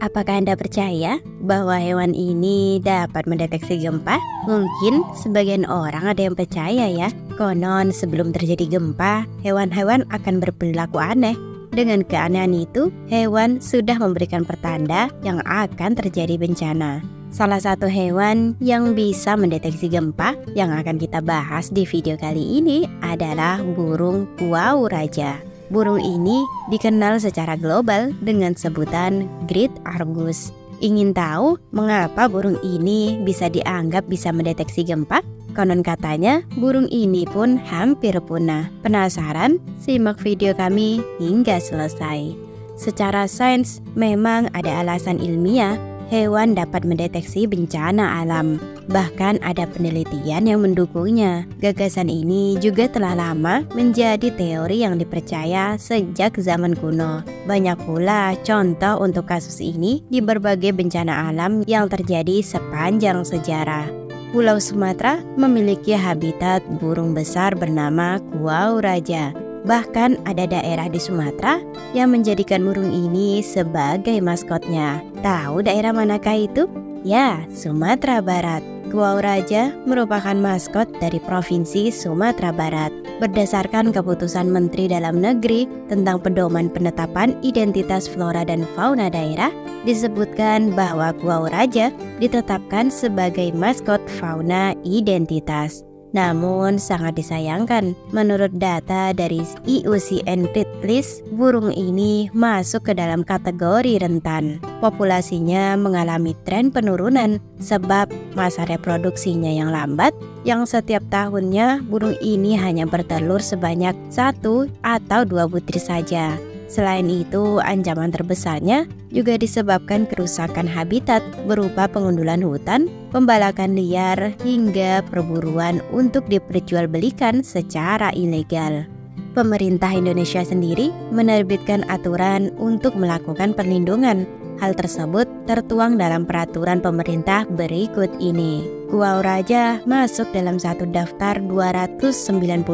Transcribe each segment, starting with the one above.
Apakah Anda percaya bahwa hewan ini dapat mendeteksi gempa? Mungkin sebagian orang ada yang percaya ya. Konon sebelum terjadi gempa, hewan-hewan akan berperilaku aneh. Dengan keanehan itu, hewan sudah memberikan pertanda yang akan terjadi bencana. Salah satu hewan yang bisa mendeteksi gempa yang akan kita bahas di video kali ini adalah burung kuau raja. Burung ini dikenal secara global dengan sebutan Great Argus. Ingin tahu mengapa burung ini bisa dianggap bisa mendeteksi gempa? Konon katanya burung ini pun hampir punah. Penasaran? Simak video kami hingga selesai. Secara sains memang ada alasan ilmiah hewan dapat mendeteksi bencana alam. Bahkan ada penelitian yang mendukungnya. Gagasan ini juga telah lama menjadi teori yang dipercaya sejak zaman kuno. Banyak pula contoh untuk kasus ini di berbagai bencana alam yang terjadi sepanjang sejarah. Pulau Sumatera memiliki habitat burung besar bernama kuau raja. Bahkan ada daerah di Sumatera yang menjadikan burung ini sebagai maskotnya. Tahu daerah manakah itu? Ya, Sumatera Barat. Kuau raja merupakan maskot dari Provinsi Sumatera Barat. Berdasarkan keputusan Menteri Dalam Negeri tentang pedoman penetapan identitas flora dan fauna daerah, disebutkan bahwa kuau raja ditetapkan sebagai maskot fauna identitas. Namun sangat disayangkan, menurut data dari IUCN Red List, burung ini masuk ke dalam kategori rentan. Populasinya mengalami tren penurunan sebab masa reproduksinya yang lambat, yang setiap tahunnya burung ini hanya bertelur sebanyak 1 atau 2 butir saja. Selain itu, ancaman terbesarnya juga disebabkan kerusakan habitat berupa pengundulan hutan, pembalakan liar, hingga perburuan untuk diperjualbelikan secara ilegal. Pemerintah Indonesia sendiri menerbitkan aturan untuk melakukan perlindungan. Hal tersebut tertuang dalam peraturan pemerintah berikut ini. Kuau raja masuk dalam satu daftar 294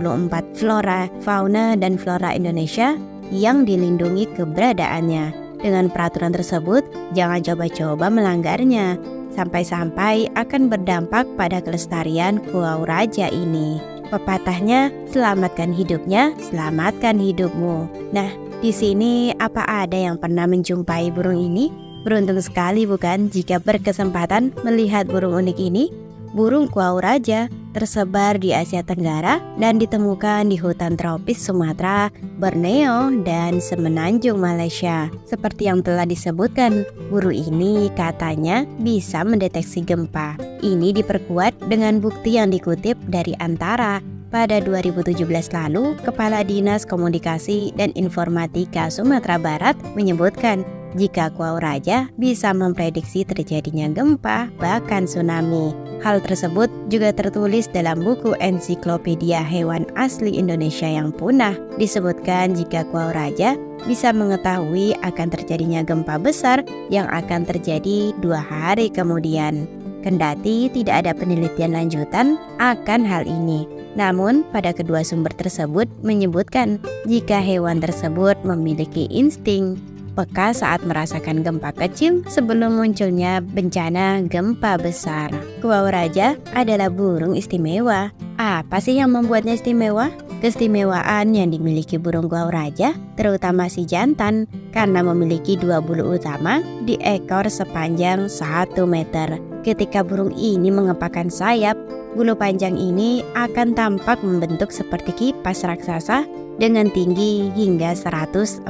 flora, fauna, dan flora Indonesia yang dilindungi keberadaannya. Dengan peraturan tersebut, jangan coba-coba melanggarnya, sampai-sampai akan berdampak pada kelestarian kuau raja ini. Pepatahnya, selamatkan hidupnya, selamatkan hidupmu. Nah, di sini apa ada yang pernah menjumpai burung ini? Beruntung sekali bukan jika berkesempatan melihat burung unik ini? Burung kuau raja tersebar di Asia Tenggara dan ditemukan di hutan tropis Sumatera, Borneo, dan semenanjung Malaysia. Seperti yang telah disebutkan, burung ini katanya bisa mendeteksi gempa. Ini diperkuat dengan bukti yang dikutip dari Antara. Pada 2017 lalu, Kepala Dinas Komunikasi dan Informatika Sumatera Barat menyebutkan jika kuau raja bisa memprediksi terjadinya gempa bahkan tsunami. Hal tersebut juga tertulis dalam buku Ensiklopedia Hewan Asli Indonesia yang Punah. Disebutkan jika kuau raja bisa mengetahui akan terjadinya gempa besar yang akan terjadi 2 hari kemudian. Kendati tidak ada penelitian lanjutan akan hal ini. Namun pada kedua sumber tersebut menyebutkan jika hewan tersebut memiliki insting peka saat merasakan gempa kecil sebelum munculnya bencana gempa besar. Kuau raja adalah burung istimewa. Apa sih yang membuatnya istimewa? Keistimewaan yang dimiliki burung kuau raja, terutama si jantan, karena memiliki 2 bulu utama di ekor sepanjang 1 meter. Ketika burung ini mengepakkan sayap, bulu panjang ini akan tampak membentuk seperti kipas raksasa dengan tinggi hingga 140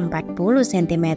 cm.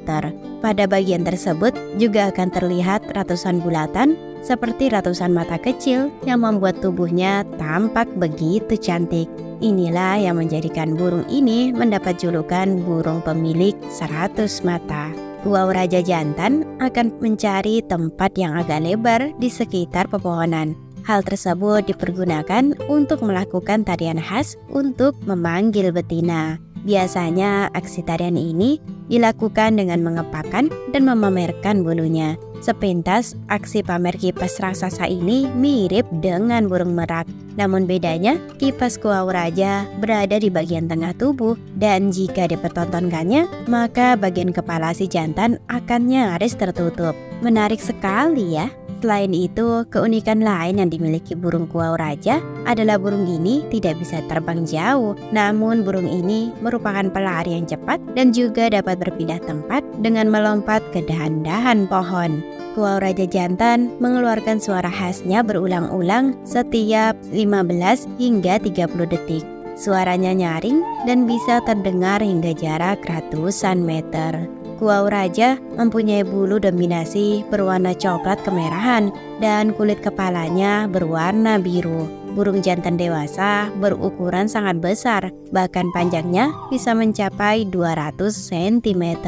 Pada bagian tersebut juga akan terlihat ratusan bulatan seperti ratusan mata kecil yang membuat tubuhnya tampak begitu cantik. Inilah yang menjadikan burung ini mendapat julukan burung pemilik 100 mata. Kuau raja jantan akan mencari tempat yang agak lebar di sekitar pepohonan. Hal tersebut dipergunakan untuk melakukan tarian khas untuk memanggil betina. Biasanya aksi tarian ini dilakukan dengan mengepakkan dan memamerkan bulunya. Sepintas, aksi pamer kipas raksasa ini mirip dengan burung merak. Namun bedanya, kipas kuau raja berada di bagian tengah tubuh, dan jika dipertontonkannya, maka bagian kepala si jantan akan nyaris tertutup. Menarik sekali ya. Selain itu, keunikan lain yang dimiliki burung kuau raja adalah burung ini tidak bisa terbang jauh. Namun burung ini merupakan pelari yang cepat dan juga dapat berpindah tempat dengan melompat ke dahan-dahan pohon. Kuau raja jantan mengeluarkan suara khasnya berulang-ulang setiap 15 hingga 30 detik. Suaranya nyaring dan bisa terdengar hingga jarak ratusan meter. Kuau raja mempunyai bulu dominasi berwarna coklat kemerahan dan kulit kepalanya berwarna biru. Burung jantan dewasa berukuran sangat besar, bahkan panjangnya bisa mencapai 200 cm.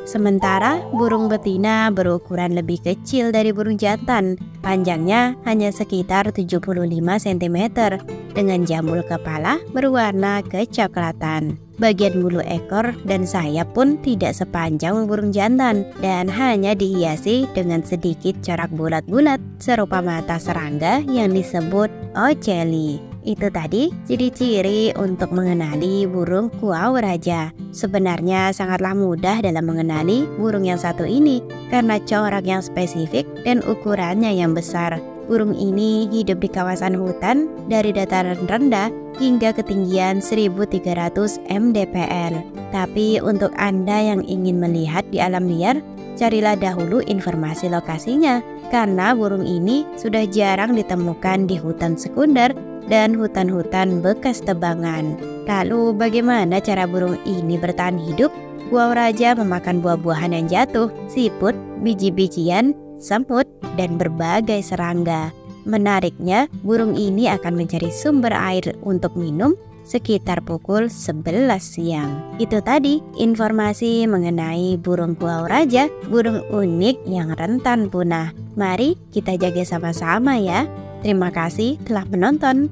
Sementara burung betina berukuran lebih kecil dari burung jantan, panjangnya hanya sekitar 75 cm dengan jambul kepala berwarna kecoklatan. Bagian bulu ekor dan sayap pun tidak sepanjang burung jantan dan hanya dihiasi dengan sedikit corak bulat-bulat serupa mata serangga yang disebut oceli. Itu tadi ciri-ciri untuk mengenali burung kuau raja. Sebenarnya sangatlah mudah dalam mengenali burung yang satu ini karena corak yang spesifik dan ukurannya yang besar. Burung ini hidup di kawasan hutan dari dataran rendah hingga ketinggian 1300 mdpl. Tapi untuk Anda yang ingin melihat di alam liar, carilah dahulu informasi lokasinya karena burung ini sudah jarang ditemukan di hutan sekunder dan hutan-hutan bekas tebangan. Lalu bagaimana cara burung ini bertahan hidup? Kuau raja memakan buah-buahan yang jatuh, siput, biji-bijian, semut, dan berbagai serangga. Menariknya, burung ini akan mencari sumber air untuk minum sekitar pukul 11 siang. Itu tadi informasi mengenai burung kuau raja, burung unik yang rentan punah. Mari kita jaga sama-sama ya. Terima kasih telah menonton.